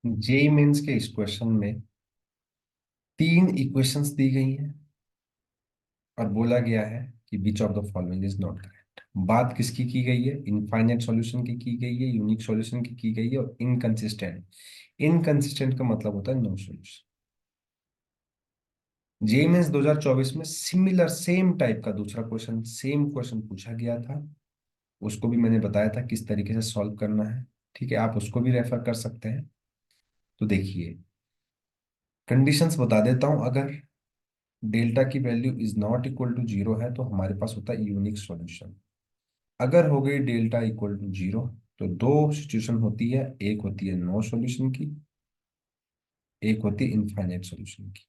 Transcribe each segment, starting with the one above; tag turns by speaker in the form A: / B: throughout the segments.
A: JEE mains के इस question में तीन इक्वेशंस दी गई हैं और बोला गया है कि which of the following is not correct. बात किसकी की गई है? इनफाइनाइट सॉल्यूशन की गई है, यूनिक सॉल्यूशन की गई है और इनकंसिस्टेंट। इनकंसिस्टेंट का मतलब होता है नो सॉल्यूशन। जेई मेंस 2024 में सिमिलर सेम टाइप का दूसरा क्वेश्चन, सेम क्वेश्चन पूछा गया था। उसको भी मैंने बताया था किस तरीके से सॉल्व करना है। ठीक है, आप उसको भी रेफर कर सकते हैं। तो देखिए, कंडीशंस बता देता हूं। अगर डेल्टा की value is not equal to zero है तो हमारे पास होता है यूनिक सॉल्यूशन। अगर हो गई डेल्टा इक्वल टू जीरो तो दो सिचुएशन होती है, एक होती है नो सॉल्यूशन की, एक होती है इनफाइनाइट सॉल्यूशन की।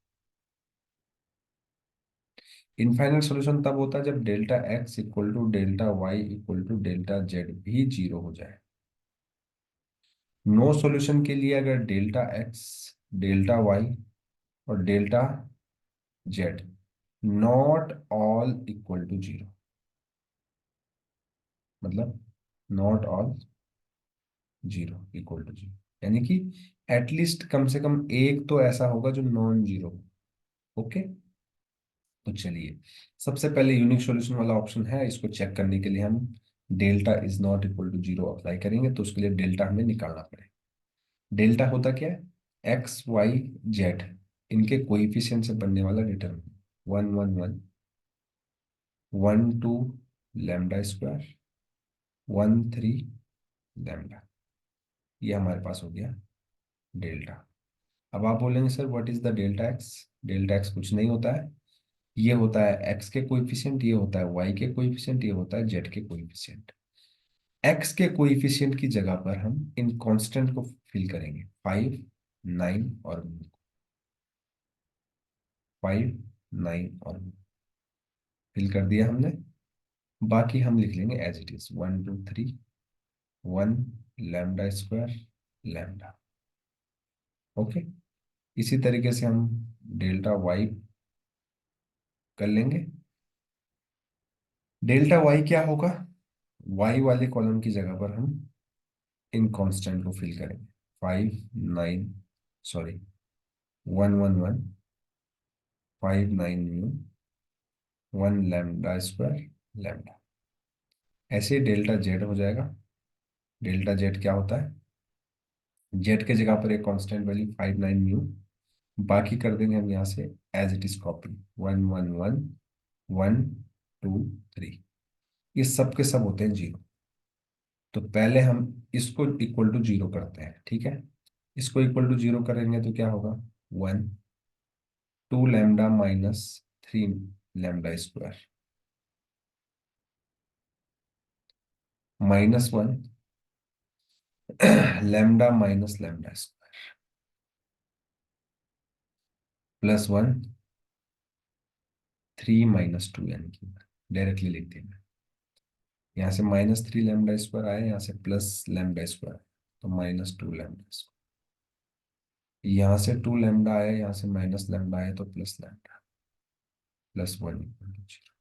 A: इनफाइनाइट सॉल्यूशन तब होता है जब delta X equal to delta Y equal to delta Z भी जीरो हो जाए। नो सॉल्यूशन के लिए अगर डेल्टा एक्स, डेल्टा वाई और delta Z not all equal to zero, मतलब not all zero equal to zero, यानी कि एटलीस्ट कम से कम एक तो ऐसा होगा जो नॉन जीरो। ओके, तो चलिए, सबसे पहले यूनिक सॉल्यूशन वाला ऑप्शन है, इसको चेक करने के लिए हम delta is not equal to zero apply करेंगे। तो उसके लिए डेल्टा हमें निकालना पड़ेगा। डेल्टा होता क्या है? एक्स वाई जेड, इनके कोइफिशिएंट से बनने वाला determinant. One one one, one two lambda square, one three lambda. ये हमारे पास हो गया डेल्टा। अब आप बोलेंगे sir what is the delta X? Delta x कुछ नहीं होता है, ये होता है एक्स के कोइफिशिएंट, ये होता है वाई के कोइफिशिएंट, ये होता है जेड के कोइफिशिएंट। एक्स के कोइफिशिएंट की जगह पर हम इन कांस्टेंट को फिल करेंगे, 5 9 और 5 9 और फिल कर दिया हमने। बाकी हम लिख लेंगे as it is, 1 2 3 1 lambda square lambda. Okay, इसी तरीके से हम डेल्टा वाई कर लेंगे। डेल्टा वाई क्या होगा? वाई वाले कॉलम की जगह पर हम इन कांस्टेंट को फिल करेंगे, 5 9, सॉरी 1 1 1, 5 9 1 लैम्डा स्क्वायर लैम्डा। ऐसे डेल्टा जेड हो जाएगा। डेल्टा जेड क्या होता है? जेड के जगह पर एक कांस्टेंट वैल्यू 5 9 म्यू, बाकी कर देंगे हम यहाँ से एज इट इज कॉपी, 1 1 1 1 2 3। ये सब के सब होते हैं जीरो। तो पहले हम इसको इक्वल टू जीरो करते हैं, ठीक है। इसको इक्वल टू जीरो करेंगे तो क्या होगा? 1 2 lambda minus 3 lambda square -1 lambda minus lambda square +1 3 - 2, यानी कि डायरेक्टली लिख देंगे। यहाँ से -3 लैम्डा स्क्वायर आया, यहाँ से +लैम्डा स्क्वायर, तो -2 लैम्डा स्क्वायर। यहाँ से 2 लैम्डा आया, यहाँ से -लैम्डा आया, तो +lambda, +1 equal to zero.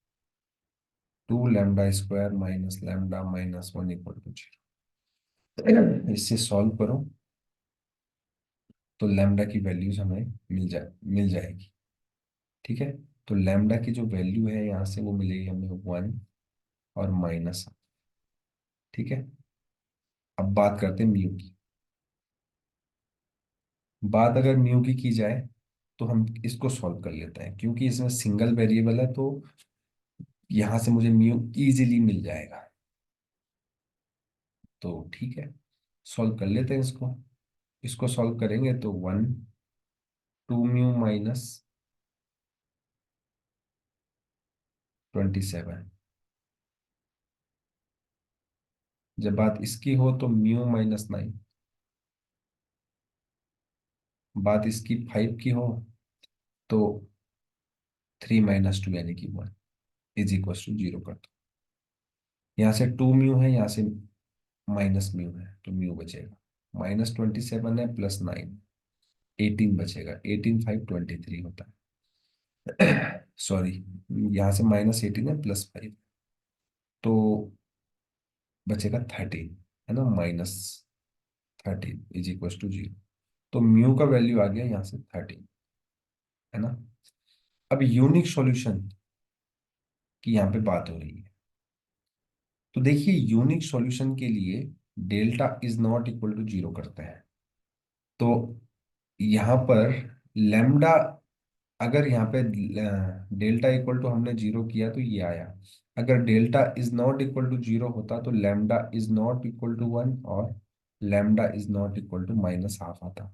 A: 2 lambda square -lambda -1 equal to zero. इससे सॉल्व करो तो लैम्डा की वैल्यूज हमें मिल जाएगी। ठीक है, तो लैम्डा की जो वैल्यू है यहाँ से वो मिलेगी हमें 1 और माइनस। ठीक है, अब बात करते हैं म्यू की। बात अगर म्यू की जाए तो हम इसको सॉल्व कर लेते हैं, क्योंकि इसमें सिंगल वेरिएबल है तो यहाँ से मुझे म्यू इजीली मिल जाएगा। तो ठीक है, सॉल्व कर लेते हैं इसको। इसको सॉल्व करेंगे तो 1 2 म्यू -27। जब बात इसकी हो तो म्यू -9। बात इसकी 5 की हो तो 3 - 2 यानी कि 1 इज इक्वल टू जीरो कर दो। यहाँ से 2 म्यू है, यहाँ से -म्यू है, तो म्यू बचेगा। -27 है, +9, 18 बचेगा। 18 5 23 होता है। सॉरी, यहाँ से -18 है, +5, तो बचेगा 13, है ना, -13 इज इक्वल टू जीरो। तो म्यू का वैल्यू आ गया यहाँ से 13, है ना। अब यूनिक सॉल्यूशन की यहाँ पे बात हो रही है। तो देखिए यूनिक सॉल्यूशन के लिए delta is not equal to zero करते हैं। तो यहाँ पर लेमडा, अगर यहाँ पे डेल्टा इक्वल टू हमने जीरो किया तो ये आया। अगर delta is not equal to zero होता तो lambda is not equal to one और lambda is not equal to minus half आता।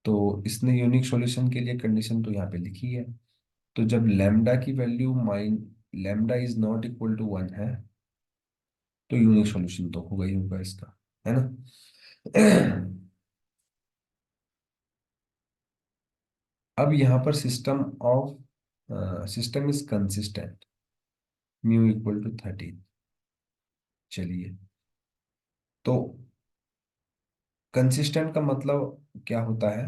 A: तो इसने यूनिक सॉल्यूशन के लिए कंडीशन तो यहाँ पे लिखी है। तो जब लेमडा की value lambda is not equal to one है तो यूनिक सॉल्यूशन तो होगा ही होगा इसका, है ना। अब यहाँ पर system is consistent, mu equal to 13। चलिए, तो कंसिस्टेंट का मतलब क्या होता है?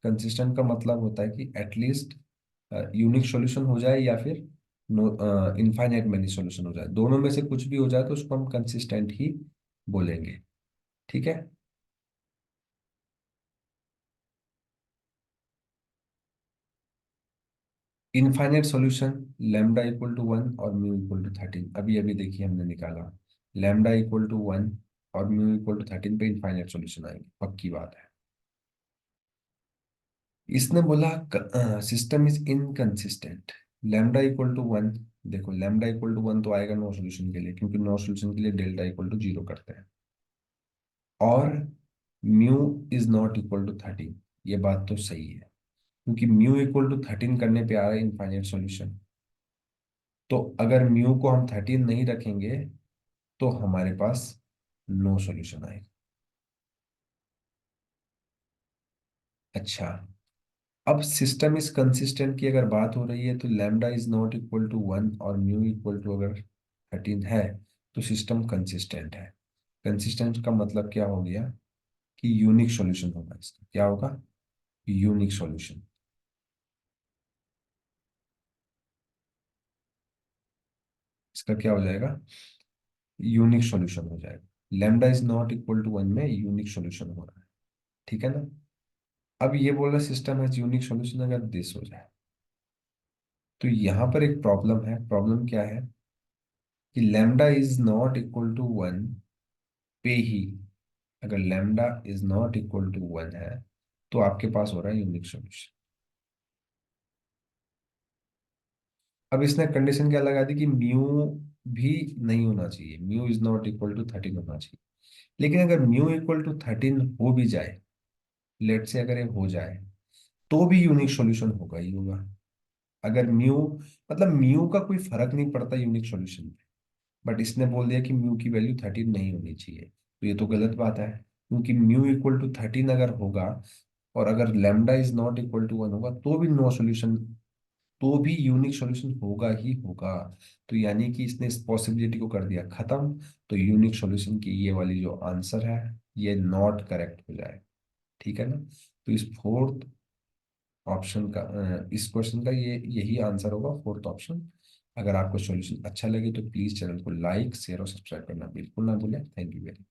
A: कंसिस्टेंट का मतलब होता है कि एटलीस्ट यूनिक सॉल्यूशन हो जाए या फिर इनफाइनाइट मैनी सॉल्यूशन हो जाए, दोनों में से कुछ भी हो जाए तो उसको हम कंसिस्टेंट ही बोलेंगे। ठीक है। Infinite solution lambda equal to one और म्यू इक्वल टू 13, अभी अभी देखिए हमने निकाला। लेमडा इक्वल टू वन और म्यू इक्वल टू 13 पे इनफाइनाइट सॉल्यूशन आएंगे, पक्की बात है। इसने बोला system is inconsistent, lambda equal to one. देखो लैम्डा इक्वल टू वन तो आएगा नो सॉल्यूशन के लिए, क्योंकि नो सॉल्यूशन के लिए डेल्टा इक्वल टू जीरो करते हैं। और mu is not equal to 13, ये बात तो सही है, क्योंकि म्यू इक्वल टू 13 करने पे आ रहा है इनफाइनाइट सॉल्यूशन। तो अगर म्यू को हम 13 नहीं रखेंगे तो हमारे पास नो सॉल्यूशन आएगा। अच्छा, अब सिस्टम इज कंसिस्टेंट की अगर बात हो रही है तो lambda is not equal to one और म्यू इक्वल टू अगर 13 है तो सिस्टम कंसिस्टेंट है। कंसिस्टेंट का मतलब क्या हो गया कि यूनिक सॉल्यूशन होगा। इसका क्या होगा? Unique solution. इसका क्या हो जाएगा? यूनिक सॉल्यूशन हो जाएगा। Lambda is not equal to one में यूनिक सॉल्यूशन हो रहा है, ठीक है ना। अब ये बोल रहा सिस्टम है यूनिक सॉल्यूशन अगर दिस हो जाए, तो यहाँ पर एक प्रॉब्लम है। प्रॉब्लम क्या है कि lambda is not equal to one पे ही, अगर lambda is not equal to one है तो आपके पास हो रहा है यूनिक सॉल्यूशन। अब इसने कंडीशन क्या लगा दी कि म्यू भी नहीं होना चाहिए, mu is not equal to 13 होना चाहिए। लेकिन अगर म्यू इक्वल टू 13 हो भी जाए, लेट से अगर ये हो जाए, तो भी यूनिक सॉल्यूशन होगा ही होगा। अगर म्यू, मतलब म्यू का कोई फर्क नहीं पड़ता यूनिक सॉल्यूशन पे, बट इसने बोल दिया कि म्यू की वैल्यू 13 नहीं होनी चाहिए, तो ये तो गलत बात है। क्योंकि म्यू इक्वल टू 13 अगर होगा और अगर lambda is not equal to one होगा तो भी नो सॉल्यूशन, तो भी यूनिक सॉल्यूशन होगा ही होगा। तो यानी कि इसने इस पॉसिबिलिटी को कर दिया खत्म। तो यूनिक सॉल्यूशन की ये वाली जो आंसर है ये नॉट करेक्ट हो जाए, ठीक है ना। तो इस फोर्थ ऑप्शन का इस क्वेश्चन का ये यही आंसर होगा, फोर्थ ऑप्शन। अगर आपको सॉल्यूशन अच्छा लगे तो प्लीज चैनल को लाइक शेयर और सब्सक्राइब करना बिल्कुल ना भूलें। Thank you very